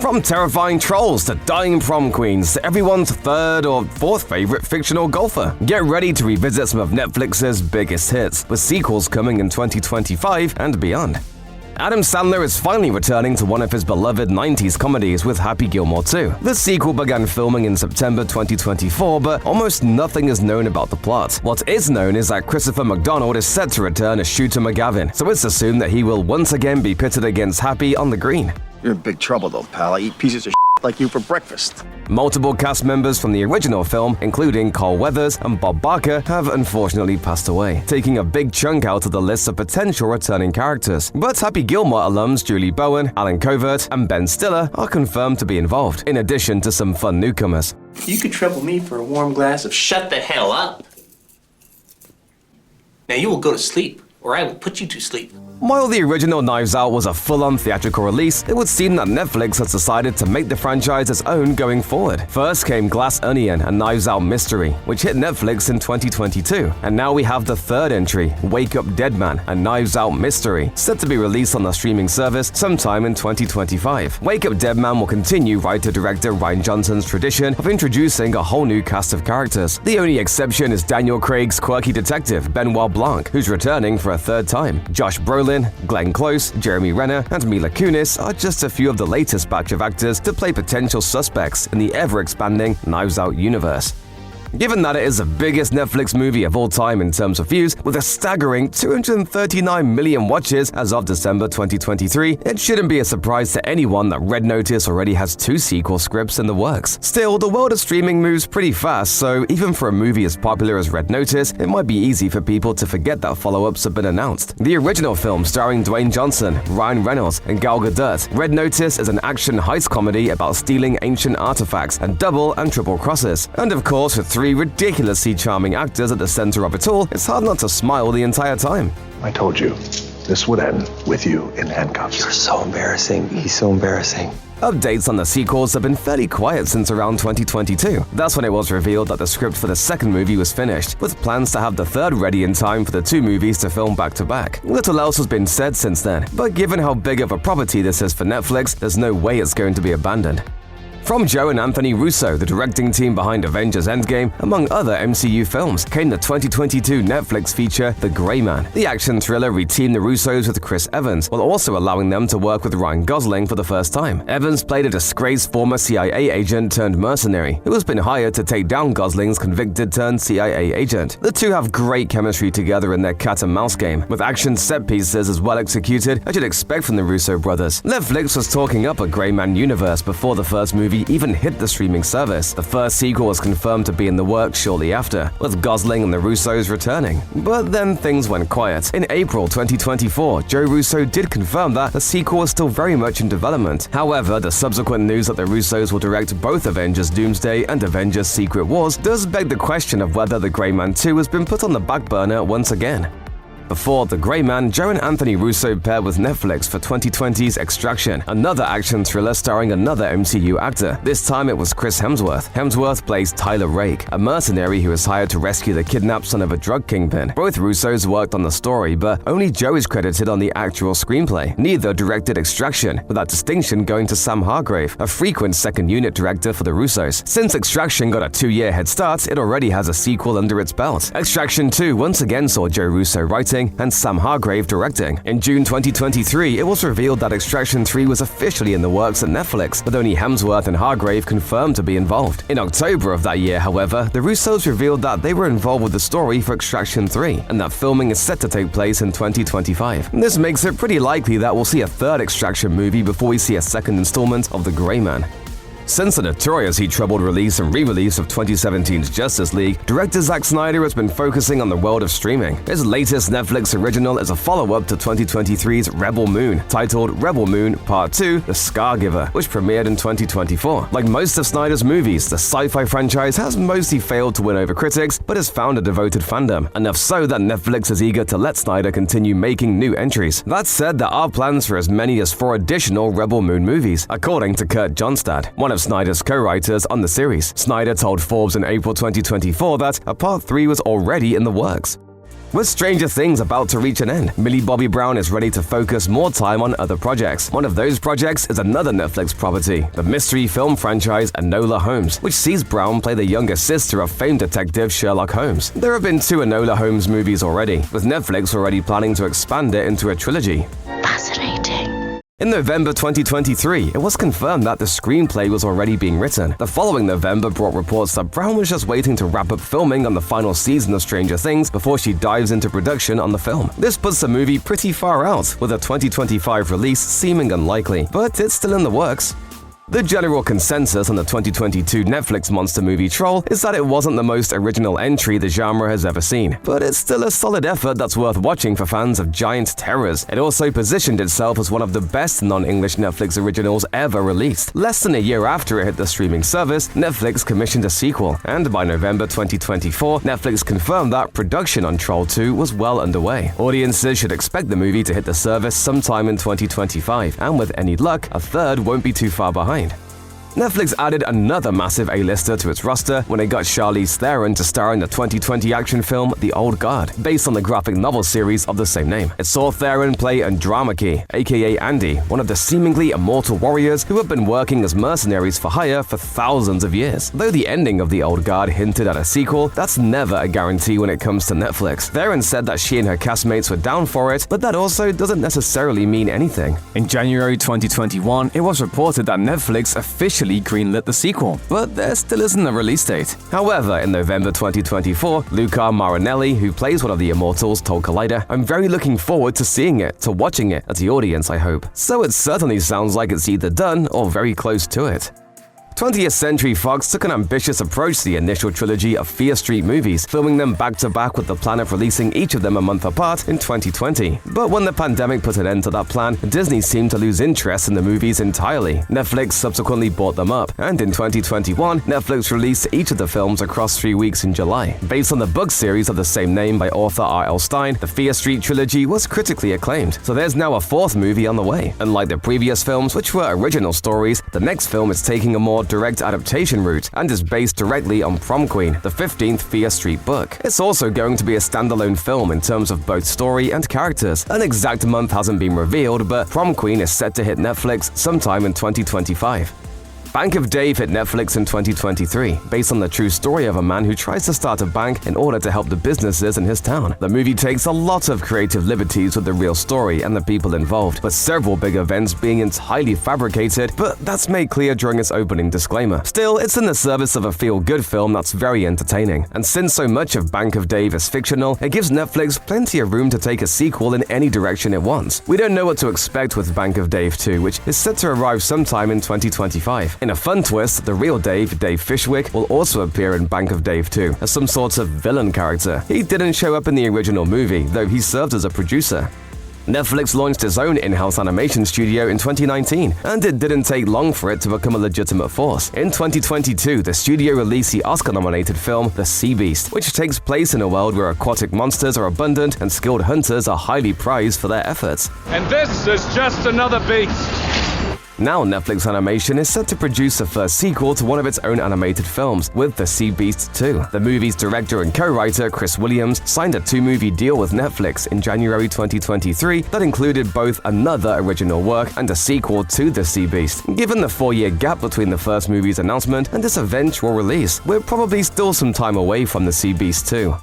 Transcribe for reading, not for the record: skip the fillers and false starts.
From terrifying trolls to dying prom queens to everyone's third or fourth favorite fictional golfer, get ready to revisit some of Netflix's biggest hits, with sequels coming in 2025 and beyond. Adam Sandler is finally returning to one of his beloved 90s comedies with Happy Gilmore 2. The sequel began filming in September 2024, but almost nothing is known about the plot. What is known is that Christopher McDonald is set to return as Shooter McGavin, so it's assumed that he will once again be pitted against Happy on the green. You're in big trouble though, pal. I eat pieces of like you for breakfast. Multiple cast members from the original film, including Carl Weathers and Bob Barker, have unfortunately passed away, taking a big chunk out of the list of potential returning characters. But Happy Gilmore alums Julie Bowen, Alan Covert, and Ben Stiller are confirmed to be involved, in addition to some fun newcomers. You could trouble me for a warm glass of shut the hell up. Now you will go to sleep, or I will put you to sleep. While the original Knives Out was a full-on theatrical release, it would seem that Netflix has decided to make the franchise its own going forward. First came Glass Onion and Knives Out Mystery, which hit Netflix in 2022. And now we have the third entry, Wake Up Dead Man and Knives Out Mystery, set to be released on the streaming service sometime in 2025. Wake Up Dead Man will continue writer-director Rian Johnson's tradition of introducing a whole new cast of characters. The only exception is Daniel Craig's quirky detective, Benoit Blanc, who's returning for a third time. Josh Brolin, Glenn Close, Jeremy Renner, and Mila Kunis are just a few of the latest batch of actors to play potential suspects in the ever-expanding Knives Out universe. Given that it is the biggest Netflix movie of all time in terms of views, with a staggering 239 million watches as of December 2023, it shouldn't be a surprise to anyone that Red Notice already has 2 sequel scripts in the works. Still, the world of streaming moves pretty fast, so even for a movie as popular as Red Notice, it might be easy for people to forget that follow-ups have been announced. The original film starring Dwayne Johnson, Ryan Reynolds, and Gal Gadot, Red Notice is an action heist comedy about stealing ancient artifacts and double and triple crosses. And of course, with 3 ridiculously charming actors at the center of it all, it's hard not to smile the entire time. I told you, this would end with you in handcuffs. You're so embarrassing. He's so embarrassing. Updates on the sequels have been fairly quiet since around 2022. That's when it was revealed that the script for the second movie was finished, with plans to have the third ready in time for the 2 movies to film back-to-back. Little else has been said since then, but given how big of a property this is for Netflix, there's no way it's going to be abandoned. From Joe and Anthony Russo, the directing team behind Avengers Endgame, among other MCU films, came the 2022 Netflix feature The Gray Man. The action thriller reteamed the Russos with Chris Evans, while also allowing them to work with Ryan Gosling for the first time. Evans played a disgraced former CIA agent turned mercenary, who has been hired to take down Gosling's convicted turned CIA agent. The two have great chemistry together in their cat and mouse game, with action set pieces as well executed as you'd expect from the Russo brothers. Netflix was talking up a Gray Man universe before the first movie even hit the streaming service. The first sequel was confirmed to be in the works shortly after, with Gosling and the Russos returning. But then things went quiet. In April 2024, Joe Russo did confirm that the sequel was still very much in development. However, the subsequent news that the Russos will direct both Avengers Doomsday and Avengers Secret Wars does beg the question of whether The Gray Man 2 has been put on the back burner once again. Before The Gray Man, Joe and Anthony Russo paired with Netflix for 2020's Extraction, another action thriller starring another MCU actor. This time it was Chris Hemsworth. Hemsworth plays Tyler Rake, a mercenary who is hired to rescue the kidnapped son of a drug kingpin. Both Russos worked on the story, but only Joe is credited on the actual screenplay. Neither directed Extraction, with that distinction going to Sam Hargrave, a frequent second unit director for the Russos. Since Extraction got a 2-year head start, it already has a sequel under its belt. Extraction 2 once again saw Joe Russo writing and Sam Hargrave directing. In June 2023, it was revealed that Extraction 3 was officially in the works at Netflix, with only Hemsworth and Hargrave confirmed to be involved. In October of that year, however, the Russos revealed that they were involved with the story for Extraction 3, and that filming is set to take place in 2025. This makes it pretty likely that we'll see a third Extraction movie before we see a second installment of The Gray Man. Since the notoriously troubled release and re-release of 2017's Justice League, director Zack Snyder has been focusing on the world of streaming. His latest Netflix original is a follow-up to 2023's Rebel Moon, titled Rebel Moon Part 2: The Scargiver, which premiered in 2024. Like most of Snyder's movies, the sci-fi franchise has mostly failed to win over critics, but has found a devoted fandom, enough so that Netflix is eager to let Snyder continue making new entries. That said, there are plans for as many as 4 additional Rebel Moon movies, according to Kurt Johnstad, one of Snyder's co-writers on the series. Snyder told Forbes in April 2024 that a Part 3 was already in the works. With Stranger Things about to reach an end, Millie Bobby Brown is ready to focus more time on other projects. One of those projects is another Netflix property, the mystery film franchise Enola Holmes, which sees Brown play the younger sister of famed detective Sherlock Holmes. There have been 2 Enola Holmes movies already, with Netflix already planning to expand it into a trilogy. Fascinating. In November 2023, it was confirmed that the screenplay was already being written. The following November brought reports that Brown was just waiting to wrap up filming on the final season of Stranger Things before she dives into production on the film. This puts the movie pretty far out, with a 2025 release seeming unlikely, but it's still in the works. The general consensus on the 2022 Netflix monster movie Troll is that it wasn't the most original entry the genre has ever seen, but it's still a solid effort that's worth watching for fans of giant terrors. It also positioned itself as one of the best non-English Netflix originals ever released. Less than a year after it hit the streaming service, Netflix commissioned a sequel, and by November 2024, Netflix confirmed that production on Troll 2 was well underway. Audiences should expect the movie to hit the service sometime in 2025, and with any luck, a third won't be too far behind. Netflix added another massive A-lister to its roster when it got Charlize Theron to star in the 2020 action film The Old Guard, based on the graphic novel series of the same name. It saw Theron play Andromache, aka Andy, one of the seemingly immortal warriors who have been working as mercenaries for hire for thousands of years. Though the ending of The Old Guard hinted at a sequel, that's never a guarantee when it comes to Netflix. Theron said that she and her castmates were down for it, but that also doesn't necessarily mean anything. In January 2021, it was reported that Netflix officially greenlit the sequel, but there still isn't a release date. However, in November 2024, Luca Marinelli, who plays one of the Immortals, told Collider, "I'm very looking forward to seeing it, to watching it, as the audience, I hope." So it certainly sounds like it's either done or very close to it. 20th Century Fox took an ambitious approach to the initial trilogy of Fear Street movies, filming them back-to-back with the plan of releasing each of them a month apart in 2020. But when the pandemic put an end to that plan, Disney seemed to lose interest in the movies entirely. Netflix subsequently bought them up, and in 2021, Netflix released each of the films across 3 weeks in July. Based on the book series of the same name by author R.L. Stine, the Fear Street trilogy was critically acclaimed, so there's now a 4th movie on the way. Unlike the previous films, which were original stories, the next film is taking a more direct adaptation route and is based directly on Prom Queen, the 15th Fear Street book. It's also going to be a standalone film in terms of both story and characters. An exact month hasn't been revealed, but Prom Queen is set to hit Netflix sometime in 2025. Bank of Dave hit Netflix in 2023, based on the true story of a man who tries to start a bank in order to help the businesses in his town. The movie takes a lot of creative liberties with the real story and the people involved, with several big events being entirely fabricated, but that's made clear during its opening disclaimer. Still, it's in the service of a feel-good film that's very entertaining, and since so much of Bank of Dave is fictional, it gives Netflix plenty of room to take a sequel in any direction it wants. We don't know what to expect with Bank of Dave 2, which is set to arrive sometime in 2025. In a fun twist, the real Dave, Dave Fishwick, will also appear in Bank of Dave 2 as some sort of villain character. He didn't show up in the original movie, though he served as a producer. Netflix launched its own in-house animation studio in 2019, and it didn't take long for it to become a legitimate force. In 2022, the studio released the Oscar-nominated film The Sea Beast, which takes place in a world where aquatic monsters are abundant and skilled hunters are highly prized for their efforts. And this is just another beast. Now Netflix Animation is set to produce the first sequel to one of its own animated films, with The Sea Beast 2. The movie's director and co-writer Chris Williams signed a 2-movie deal with Netflix in January 2023 that included both another original work and a sequel to The Sea Beast. Given the 4-year gap between the first movie's announcement and its eventual release, we're probably still some time away from The Sea Beast 2.